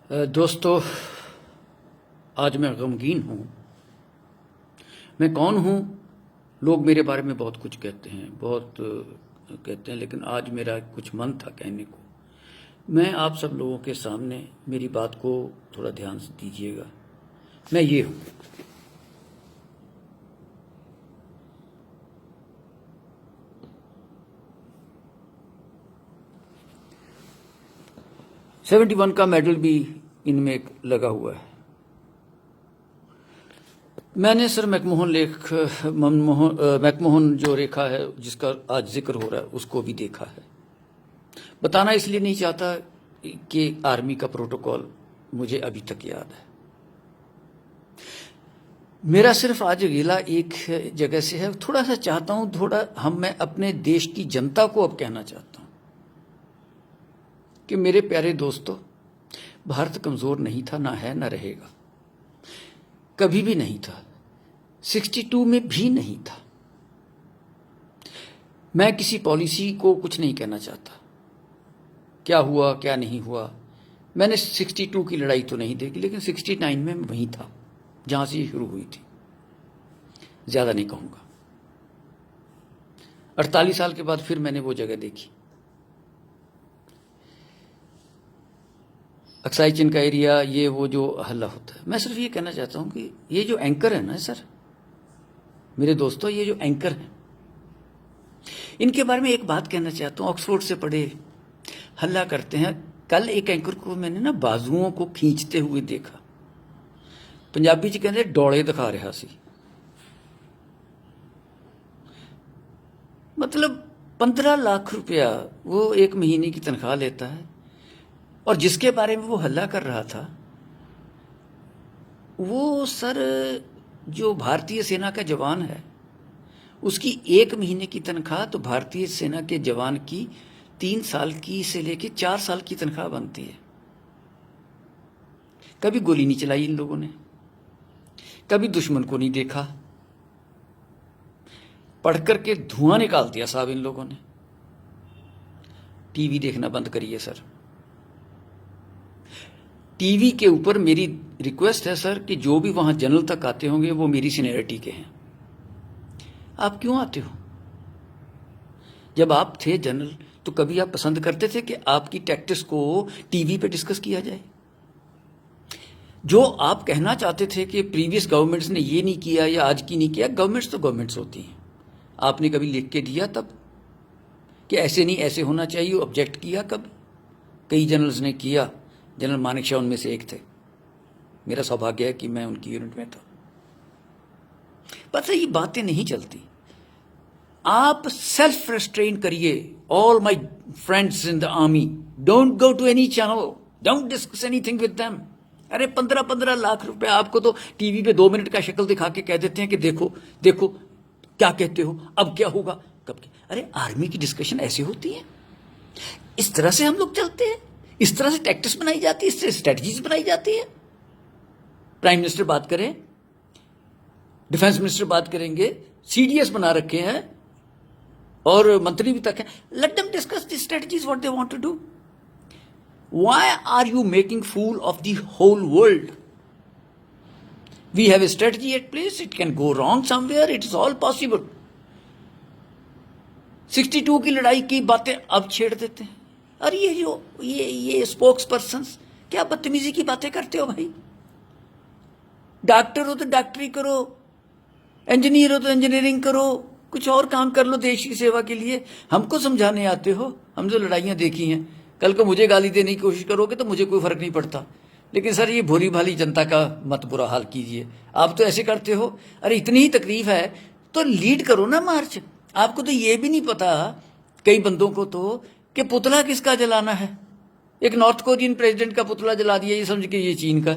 दोस्तों, आज मैं गमगीन हूँ। मैं कौन हूँ? लोग मेरे बारे में बहुत कुछ कहते हैं, बहुत कहते हैं, लेकिन आज मेरा कुछ मन था कहने को। मैं आप सब लोगों के सामने मेरी बात को थोड़ा ध्यान से दीजिएगा। मैं ये हूँ। '71 का मेडल भी इनमें लगा हुआ है। मैंने सर मैकमोहन जो रेखा है, जिसका आज जिक्र हो रहा है, उसको भी देखा है। बताना इसलिए नहीं चाहता कि आर्मी का प्रोटोकॉल मुझे अभी तक याद है। मेरा सिर्फ आज गिला एक जगह से है। थोड़ा सा चाहता हूं, मैं अपने देश की जनता को अब कहना चाहता हूं कि मेरे प्यारे दोस्तों, भारत कमजोर नहीं था, ना है, ना रहेगा, कभी भी नहीं था, 62 में भी नहीं था। मैं किसी पॉलिसी को कुछ नहीं कहना चाहता, क्या हुआ क्या नहीं हुआ। मैंने 62 की लड़ाई तो नहीं देखी, लेकिन 69 में मैं वहीं था जहां से ये शुरू हुई थी। ज्यादा नहीं कहूंगा। 48 साल के बाद फिर मैंने वो जगह देखी, अक्साई चिन का एरिया, ये वो जो हल्ला होता है। मैं सिर्फ ये कहना चाहता हूं कि ये जो एंकर है ना सर, मेरे दोस्तों, ये जो एंकर हैं, इनके बारे में एक बात कहना चाहता हूं। ऑक्सफोर्ड से पढ़े, हल्ला करते हैं। कल एक एंकर को मैंने ना बाजुओं को खींचते हुए देखा। पंजाबी च कहते डोले दिखा रहा सी। मतलब 15 लाख रुपया वो एक महीने की तनख्वाह लेता है, और जिसके बारे में वो हल्ला कर रहा था, वो सर जो भारतीय सेना का जवान है, उसकी एक महीने की तनख्वाह तो भारतीय सेना के जवान की 3 साल की से लेके 4 साल की तनख्वाह बनती है। कभी गोली नहीं चलाई इन लोगों ने, कभी दुश्मन को नहीं देखा, पढ़ करके धुआं निकाल दिया साहब इन लोगों ने। टीवी देखना बंद करिए सर। टीवी के ऊपर मेरी रिक्वेस्ट है सर कि जो भी वहां जनरल तक आते होंगे वो मेरी सीनियरिटी के हैं। आप क्यों आते हो? जब आप थे जनरल तो कभी आप पसंद करते थे कि आपकी टैक्टिक्स को टीवी पे डिस्कस किया जाए? जो आप कहना चाहते थे कि प्रीवियस गवर्नमेंट्स ने ये नहीं किया या आज की नहीं किया, गवर्नमेंट्स तो गवर्नमेंट्स होती हैं। आपने कभी लिख के दिया तब कि ऐसे नहीं, ऐसे होना चाहिए? ऑब्जेक्ट किया कब? कई जनरल्स ने किया। जनरल मानेकशॉ उनमें से एक थे। मेरा सौभाग्य है कि मैं उनकी यूनिट में था। पता, ये बातें नहीं चलती। आप सेल्फ रेस्ट्रेन करिए। All my friends in the army, don't go to any channel, don't discuss anything with them. अरे 15-15 लाख रुपए आपको तो टीवी पे 2 मिनट का शक्ल दिखा के कह देते हैं कि देखो देखो क्या कहते हो, अब क्या होगा, कब क्या। अरे आर्मी की डिस्कशन ऐसे होती है, इस तरह से हम लोग चलते हैं, इस तरह से टैक्टिक्स बनाई जाती है, इससे स्ट्रेटजीज बनाई जाती है। प्राइम मिनिस्टर बात करें, डिफेंस मिनिस्टर बात करेंगे, सीडीएस बना रखे हैं और मंत्री भी तक हैं। Let them discuss the strategies what they want to do. Why are you making fool of the whole world? We have a strategy at place, it can go wrong somewhere, it is all possible. 62 की लड़ाई की बातें अब छेड़ देते हैं। अरे ये स्पोक्स पर्सन्स, क्या बदतमीजी की बातें करते हो भाई? डॉक्टर हो तो डॉक्टरी करो, इंजीनियर हो तो इंजीनियरिंग करो, कुछ और काम कर लो देश की सेवा के लिए। हमको समझाने आते हो? हम जो लड़ाइयां देखी हैं, कल को मुझे गाली देने की कोशिश करोगे तो मुझे कोई फर्क नहीं पड़ता, लेकिन सर ये भोली भाली जनता का मत बुरा हाल कीजिए। आप तो ऐसे करते हो। अरे इतनी ही तकलीफ है तो लीड करो ना मार्च। आपको तो ये भी नहीं पता, कई बंदों को तो, कि पुतला किसका जलाना है। एक नॉर्थ कोरियन प्रेसिडेंट का पुतला जला दिया, ये समझ के ये चीन का।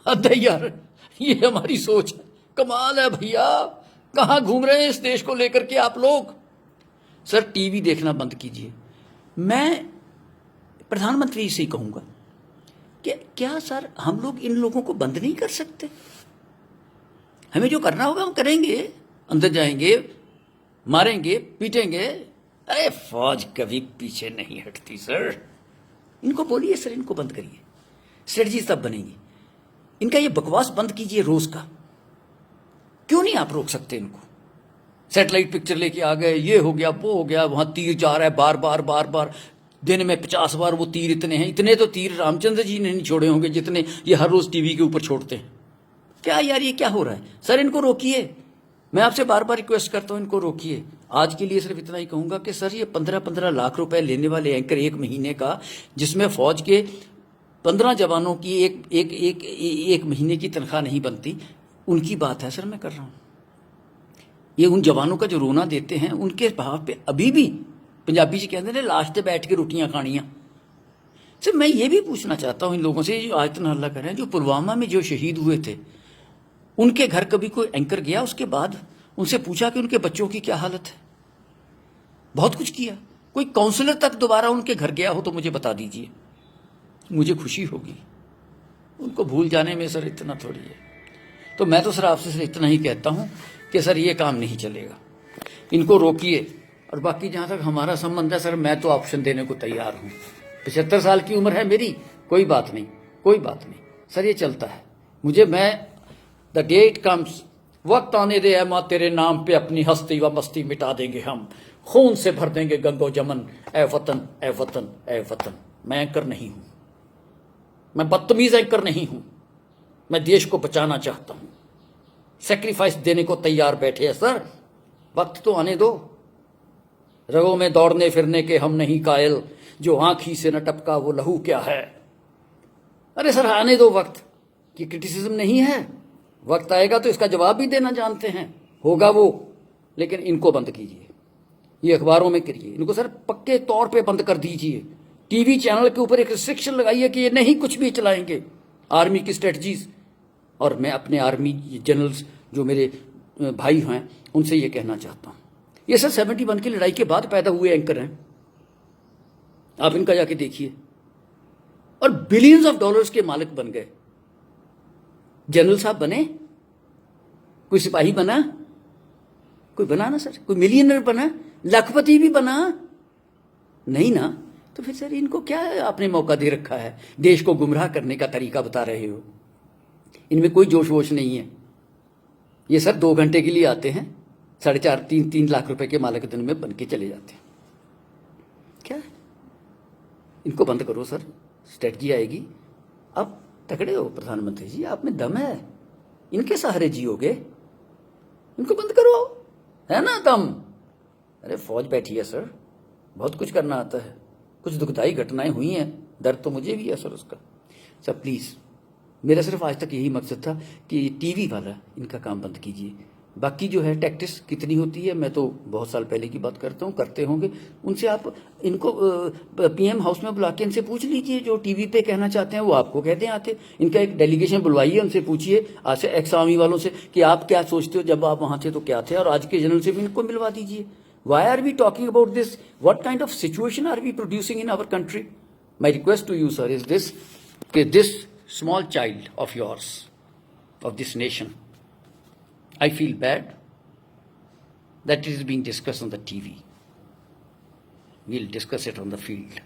हद है यार, ये हमारी सोच है। कमाल है भैया, कहां घूम रहे हैं इस देश को लेकर के आप लोग? सर टीवी देखना बंद कीजिए। मैं प्रधानमंत्री से ही कहूंगा कि क्या सर हम लोग इन लोगों को बंद नहीं कर सकते? हमें जो करना होगा हम करेंगे, अंदर जाएंगे, मारेंगे, पीटेंगे। अरे फौज कभी पीछे नहीं हटती सर। इनको बोलिए सर, इनको बंद करिए। स्ट्रेटजीज तब बनेंगी। इनका ये बकवास बंद कीजिए रोज का। क्यों नहीं आप रोक सकते इनको? सैटेलाइट पिक्चर लेके आ गए, ये हो गया वो हो गया, वहां तीर जा रहा है बार बार, दिन में 50 बार वो तीर इतने हैं। इतने तो तीर रामचंद्र जी ने नहीं छोड़े होंगे जितने ये हर रोज टीवी के ऊपर छोड़ते हैं। क्या यार ये क्या हो रहा है? सर इनको रोकिए, मैं आपसे बार बार रिक्वेस्ट करता हूं, इनको रोकिए। आज के लिए सिर्फ इतना ही कहूंगा कि सर ये 15-15 लाख रुपए लेने वाले एंकर एक महीने का, जिसमें फौज के 15 जवानों की एक महीने की तनख्वाह नहीं बनती, उनकी बात है सर मैं कर रहा हूं। ये उन जवानों का जो रोना देते हैं उनके भाव पे अभी भी पंजाबी जी कहते हैं लाश पे बैठ के रोटियां खानियां। सर मैं ये भी पूछना चाहता हूं इन लोगों से जो आज इतना हल्ला कर रहे हैं, जो पुलवामा में जो शहीद हुए थे उनके घर कभी कोई एंकर गया उसके बाद उनसे पूछा कि उनके बच्चों की क्या हालत है? बहुत कुछ किया। कोई काउंसलर तक दोबारा उनके घर गया हो तो मुझे बता दीजिए, मुझे खुशी होगी। उनको भूल जाने में सर इतना थोड़ी है। तो मैं तो सर आपसे सिर्फ इतना ही कहता हूं कि सर ये काम नहीं चलेगा, इनको रोकिए। और बाकी जहां तक हमारा संबंध है सर, मैं तो ऑप्शन देने को तैयार हूं। 75 साल की उम्र है मेरी, कोई बात नहीं, कोई बात नहीं सर, ये चलता है। मैं द डे इट कम्स, वक्त आने दे है मां तेरे नाम पे अपनी हस्ती व मस्ती मिटा देंगे हम, खून से भर देंगे गंगो जमन, ए वतन ए वतन ए वतन। मैं एंकर नहीं हूं, मैं बदतमीज एंकर नहीं हूं, मैं देश को बचाना चाहता हूं। सेक्रीफाइस देने को तैयार बैठे हैं सर, वक्त तो आने दो। रगों में दौड़ने फिरने के हम नहीं कायल, जो आंखी से न टपका वो लहू क्या है। अरे सर आने दो वक्त, कि क्रिटिसिज्म नहीं है। वक्त आएगा तो इसका जवाब भी देना जानते हैं, होगा वो। लेकिन इनको बंद कीजिए, ये अखबारों में करिए, इनको सर पक्के तौर पे बंद कर दीजिए। टीवी चैनल के ऊपर एक रिस्ट्रिक्शन लगाइए कि ये नहीं कुछ भी चलाएंगे आर्मी की स्ट्रेटजीज। और मैं अपने आर्मी जनरल्स जो मेरे भाई हैं उनसे ये कहना चाहता हूं, ये सर 71 की लड़ाई के बाद पैदा हुए एंकर हैं, आप इनका जाके देखिए, और बिलियंस ऑफ डॉलर्स के मालिक बन गए। जनरल साहब बने, कोई सिपाही बना, कोई बना ना सर, कोई मिलियनर बना, लखपति भी बना नहीं ना। तो फिर सर इनको क्या आपने मौका दे रखा है? देश को गुमराह करने का तरीका बता रहे हो। इनमें कोई जोश वोश नहीं है। ये सर 2 घंटे के लिए आते हैं, 4.5-3 लाख रुपए के मालिक दिन में बन के चले जाते हैं। क्या इनको बंद करो सर, स्ट्रेटजी आएगी। अब तगड़े हो प्रधानमंत्री जी, आप में दम है, इनके सहारे जियोगे, इनको बंद करो, है ना दम। अरे फौज बैठी है सर, बहुत कुछ करना आता है, कुछ दुखदाई घटनाएं हुई हैं, दर्द तो मुझे भी है सर उसका। सर प्लीज, मेरा सिर्फ आज तक यही मकसद था कि टीवी वाला इनका काम बंद कीजिए। बाकी जो है टैक्टिस कितनी होती है, मैं तो बहुत साल पहले की बात करता हूँ, करते होंगे, उनसे आप इनको पीएम हाउस में बुला के इनसे पूछ लीजिए, जो टीवी पे कहना चाहते हैं वो आपको कहते हैं आते। इनका एक डेलीगेशन बुलवाइए, उनसे पूछिए आज एक्स आर्मी वालों से कि आप क्या सोचते हो, जब आप वहां थे तो क्या थे, और आज के जनरल से भी इनको मिलवा दीजिए। Why are we talking about this? What kind of situation are we producing in our country? My request to you sir is this, कि this small child of yours, of this nation, I feel bad that it is being discussed on the TV. We'll discuss it on the field.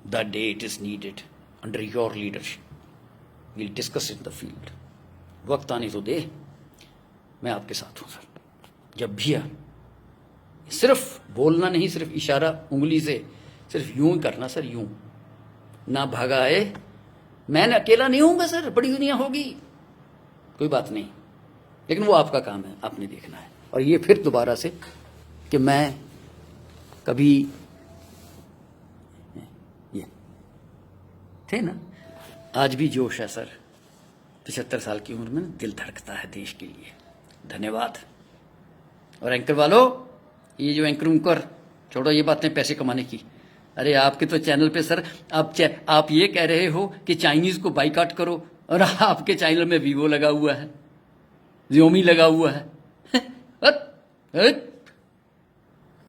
The day it is needed, under your leadership, we'll discuss it in the field. वक्त आने तो दे, मैं आपके साथ हूं sir, जब भी आ। सिर्फ बोलना नहीं, सिर्फ इशारा उंगली से, सिर्फ यूं ही करना सर, यूं ना भागा आए। मैं अकेला नहीं होऊंगा सर, बड़ी दुनिया होगी, कोई बात नहीं, लेकिन वो आपका काम है, आपने देखना है। और ये फिर दोबारा से कि मैं कभी ये थे ना, आज भी जोश है सर, 75 साल की उम्र में दिल धड़कता है देश के लिए। धन्यवाद। और एंकर वालों, ये जो एंकर छोड़ो ये बातें पैसे कमाने की, अरे आपके तो चैनल पे सर आप ये कह रहे हो कि चाइनीज को बाइकाट करो, और आपके चैनल में वीवो लगा हुआ है, Xiaomi लगा हुआ है।